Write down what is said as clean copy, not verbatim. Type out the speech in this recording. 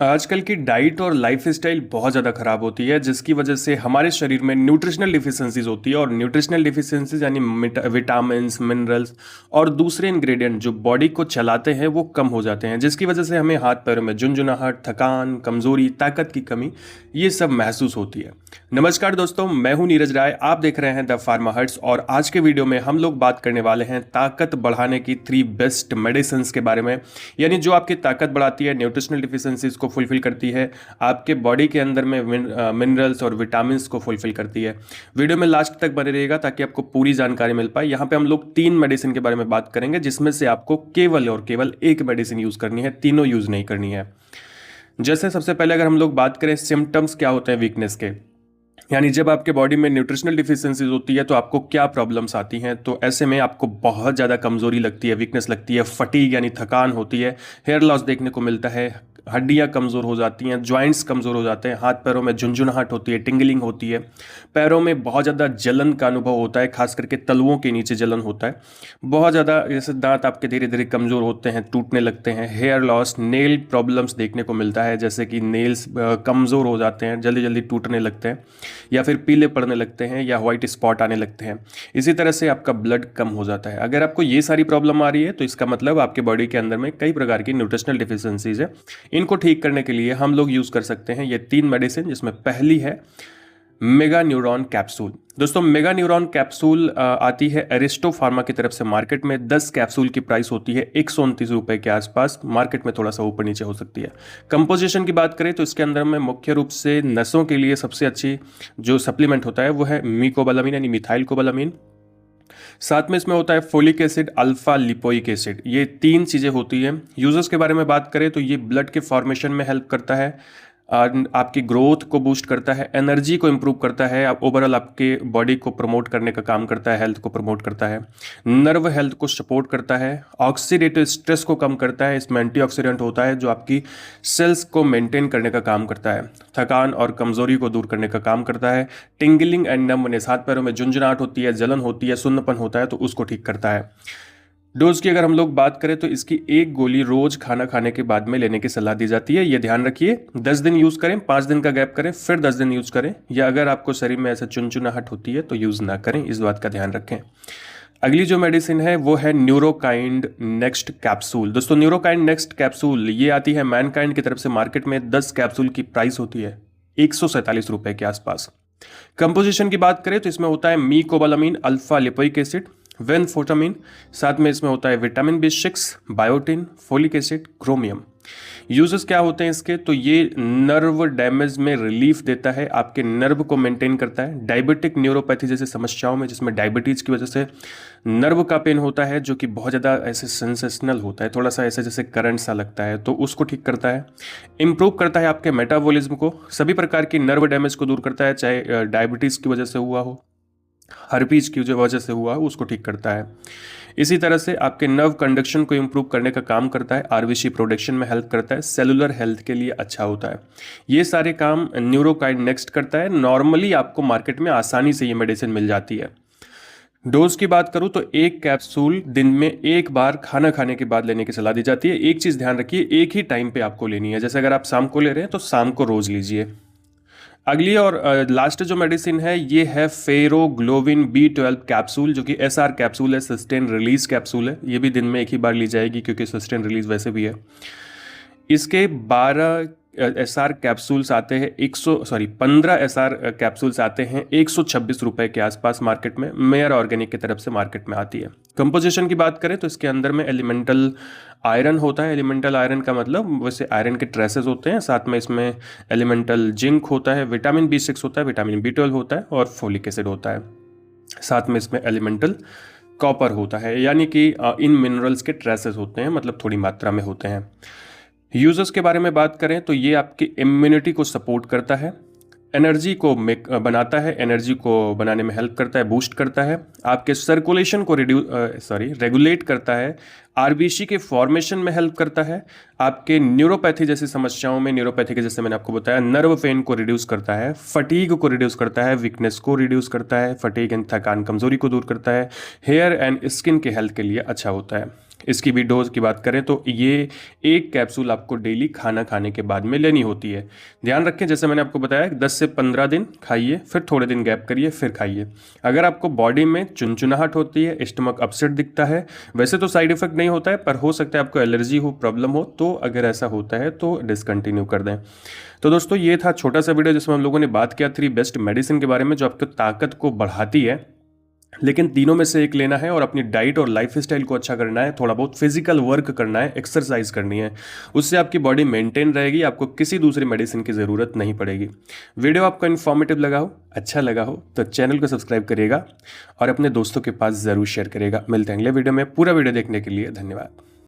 आजकल की डाइट और लाइफस्टाइल बहुत ज़्यादा ख़राब होती है, जिसकी वजह से हमारे शरीर में न्यूट्रिशनल डिफिशियंसीज होती है। और न्यूट्रिशनल डिफिशियंसीज यानी विटामिन्स, मिनरल्स और दूसरे इंग्रेडिएंट जो बॉडी को चलाते हैं वो कम हो जाते हैं, जिसकी वजह से हमें हाथ पैरों में झुंझुनाहट, थकान, कमज़ोरी, ताकत की कमी ये सब महसूस होती है। नमस्कार दोस्तों, मैं हूं नीरज राय। आप देख रहे हैं द फार्मा हर्ट्स और आज के वीडियो में हम लोग बात करने वाले हैं ताकत बढ़ाने की 3 बेस्ट मेडिसिन के बारे में, यानी जो आपकी ताकत बढ़ाती है, न्यूट्रिशनल डिफिशियंसीज को फुलफिल करती है, आपके बॉडी के अंदर में मिनरल्स और विटामिन को फुलफिल करती है। वीडियो में लास्ट तक बने रहिएगा ताकि आपको पूरी जानकारी मिल पाए। यहाँ पे हम लोग 3 मेडिसिन के बारे में बात करेंगे, जिसमें से आपको केवल और केवल एक मेडिसिन यूज करनी है, तीनों यूज नहीं करनी है। जैसे सबसे पहले अगर हम लोग बात करें सिम्टम्स क्या होते हैं वीकनेस के, यानी जब आपके बॉडी में न्यूट्रिशनल डिफिशियंसीज होती है तो आपको क्या प्रॉब्लम्स आती हैं। तो ऐसे में आपको बहुत ज़्यादा कमजोरी लगती है, वीकनेस लगती है, फटीग यानी थकान होती है, हेयर लॉस देखने को मिलता है, हड्डियां कमज़ोर हो जाती हैं, जॉइंट्स कमज़ोर हो जाते हैं, हाथ पैरों में झुंझुनाहट होती है, टिंगलिंग होती है, पैरों में बहुत ज़्यादा जलन का अनुभव होता है, खास करके तलुओं के नीचे जलन होता है, बहुत ज़्यादा, जैसे दांत आपके धीरे धीरे कमज़ोर होते हैं, टूटने लगते हैं, हेयर लॉस, नेल प्रॉब्लम्स देखने को मिलता है, जैसे कि नेल्स कमज़ोर हो जाते हैं, जल्दी जल्दी टूटने लगते हैं या फिर पीले पड़ने लगते हैं या वाइट स्पॉट आने लगते हैं। इसी तरह से आपका ब्लड कम हो जाता है। अगर आपको ये सारी प्रॉब्लम आ रही है तो इसका मतलब आपके बॉडी के अंदर में कई प्रकार की न्यूट्रिशनल डिफिशियंसीज है। इनको ठीक करने के लिए हम लोग यूज कर सकते हैं ये 3 मेडिसिन, जिसमें पहली है मेगा न्यूरॉन कैप्सूल। दोस्तों, मेगा न्यूरॉन कैप्सूल आती है एरिस्टो फार्मा की तरफ से मार्केट में। 10 कैप्सूल की प्राइस होती है 129 रुपए के आसपास, मार्केट में थोड़ा सा ऊपर नीचे हो सकती है। कंपोजिशन की बात करें तो इसके अंदर में मुख्य रूप से नसों के लिए सबसे अच्छी जो सप्लीमेंट होता है वो है मीकोबालामीन यानी मिथाइल कोबालामीन। साथ में इसमें होता है folic acid, alpha lipoic acid. ये 3 चीज़ें होती हैं। यूजर्स के बारे में बात करें तो ये ब्लड के फॉर्मेशन में हेल्प करता है, आपकी ग्रोथ को बूस्ट करता है, एनर्जी को इंप्रूव करता है, ओवरऑल आपके बॉडी को प्रमोट करने का काम करता है, हेल्थ को प्रमोट करता है, नर्व हेल्थ को सपोर्ट करता है, ऑक्सीडेटिव स्ट्रेस को कम करता है, इसमें एंटीऑक्सीडेंट होता है जो आपकी सेल्स को मेंटेन करने का काम करता है, थकान और कमजोरी को दूर करने का काम करता है, टिंगलिंग एंड नंबनेस, हाथ पैरों में झुंझुनाहट होती है, जलन होती है, सुन्नपन होता है तो उसको ठीक करता है। डोज की अगर हम लोग बात करें तो इसकी एक गोली रोज खाना खाने के बाद में लेने की सलाह दी जाती है। ये ध्यान रखिए, 10 दिन यूज करें, 5 दिन का गैप करें, फिर 10 दिन यूज करें, या अगर आपको शरीर में ऐसा चुनचुनाहट होती है तो यूज ना करें, इस बात का ध्यान रखें। अगली जो मेडिसिन है वो है न्यूरोकाइंड नेक्स्ट कैप्सूल। दोस्तों, न्यूरोकाइंड नेक्स्ट कैप्सूल ये आती है मैनकाइंड की तरफ से मार्केट में। 10 कैप्सूल की प्राइस होती है 147 रुपए के आसपास। कंपोजिशन की बात करें तो इसमें होता है मीकोबालामीन, अल्फा लिपोइक एसिड, वेनफोटामिन, साथ में इसमें होता है vitamin B6, biotin, folic acid, chromium. Uses क्या होते हैं इसके, तो ये नर्व डैमेज में रिलीफ देता है, आपके नर्व को मेंटेन करता है, डायबिटिक न्यूरोपैथी जैसे समस्याओं में, जिसमें डायबिटीज की वजह से नर्व का पेन होता है जो कि बहुत ज़्यादा ऐसे सेंसेशनल होता है, थोड़ा सा ऐसे जैसे करंट सा लगता है, तो उसको ठीक करता है। इंप्रूव करता है आपके मेटाबॉलिज्म को, सभी प्रकार की नर्व डैमेज को दूर करता है, चाहे डायबिटीज़ की वजह से हुआ हो, हर्पीज की जो वजह से हुआ है उसको ठीक करता है। इसी तरह से आपके नर्व कंडक्शन को इंप्रूव करने का काम करता है, आरबीसी प्रोडक्शन में हेल्प करता है, सेलुलर हेल्थ के लिए अच्छा होता है। ये सारे काम न्यूरोकाइंड नेक्स्ट करता है। नॉर्मली आपको मार्केट में आसानी से ये मेडिसिन मिल जाती है। डोज की बात करूं तो 1 कैप्सूल दिन में 1 बार खाना खाने के बाद लेने की सलाह दी जाती है। एक चीज़ ध्यान रखिए, एक ही टाइम पे आपको लेनी है, जैसे अगर आप शाम को ले रहे हैं तो शाम को रोज लीजिए। अगली और लास्ट जो मेडिसिन है ये है फेरोग्लोविन B12 कैप्सूल, जो कि SR कैप्सूल है, सस्टेन रिलीज कैप्सूल है। ये भी दिन में एक ही बार ली जाएगी क्योंकि सस्टेन रिलीज वैसे भी है। इसके 15 कैप्सूल्स आते हैं 15 SR कैप्सूल्स आते हैं 126 रुपए के आसपास मार्केट में, मेयर ऑर्गेनिक की तरफ से मार्केट में आती है। कंपोजिशन की बात करें तो इसके अंदर में एलिमेंटल आयरन होता है। एलिमेंटल आयरन का मतलब वैसे आयरन के ट्रेसेस होते हैं, साथ में इसमें एलिमेंटल जिंक होता है, विटामिन B6 होता है, विटामिन B12 होता है और फोलिक एसिड होता है। साथ में इसमें एलिमेंटल कॉपर होता है, यानी कि इन मिनरल्स के ट्रेसेस होते हैं, मतलब थोड़ी मात्रा में होते हैं। यूजर्स के बारे में बात करें तो ये आपकी इम्यूनिटी को सपोर्ट करता है, एनर्जी को बनाता है, एनर्जी को बनाने में हेल्प करता है, बूस्ट करता है, आपके सर्कुलेशन को रेगुलेट करता है, आरबीसी के फॉर्मेशन में हेल्प करता है, आपके न्यूरोपैथी जैसी समस्याओं में, न्यूरोपैथी के जैसे मैंने आपको बताया, नर्व पेन को रिड्यूस करता है, फटीग को रिड्यूस करता है, वीकनेस को रिड्यूस करता है, फटीग एंड थकान कमजोरी को दूर करता है, हेयर एंड स्किन के हेल्थ के लिए अच्छा होता है। इसकी भी डोज की बात करें तो ये एक कैप्सूल आपको डेली खाना खाने के बाद में लेनी होती है। ध्यान रखें, जैसे मैंने आपको बताया 10 से 15 दिन खाइए, फिर थोड़े दिन गैप करिए, फिर खाइए। अगर आपको बॉडी में चुनचुनाहट होती है, स्टमक अपसेट दिखता है, वैसे तो साइड इफेक्ट नहीं होता है, पर हो सकता है आपको एलर्जी हो, प्रॉब्लम हो, तो अगर ऐसा होता है तो डिसकंटिन्यू कर दें। तो दोस्तों ये था छोटा सा वीडियो जिसमें हम लोगों ने बात किया 3 बेस्ट मेडिसिन के बारे में जो आपकी ताकत को बढ़ाती है, लेकिन तीनों में से एक लेना है और अपनी डाइट और लाइफ स्टाइल को अच्छा करना है, थोड़ा बहुत फिजिकल वर्क करना है, एक्सरसाइज करनी है। उससे आपकी बॉडी मेंटेन रहेगी, आपको किसी दूसरी मेडिसिन की ज़रूरत नहीं पड़ेगी। वीडियो आपको इन्फॉर्मेटिव लगा हो, अच्छा लगा हो तो चैनल को सब्सक्राइब करिएगा और अपने दोस्तों के पास ज़रूर शेयर करिएगा। मिलते हैं अगले वीडियो में। पूरा वीडियो देखने के लिए धन्यवाद।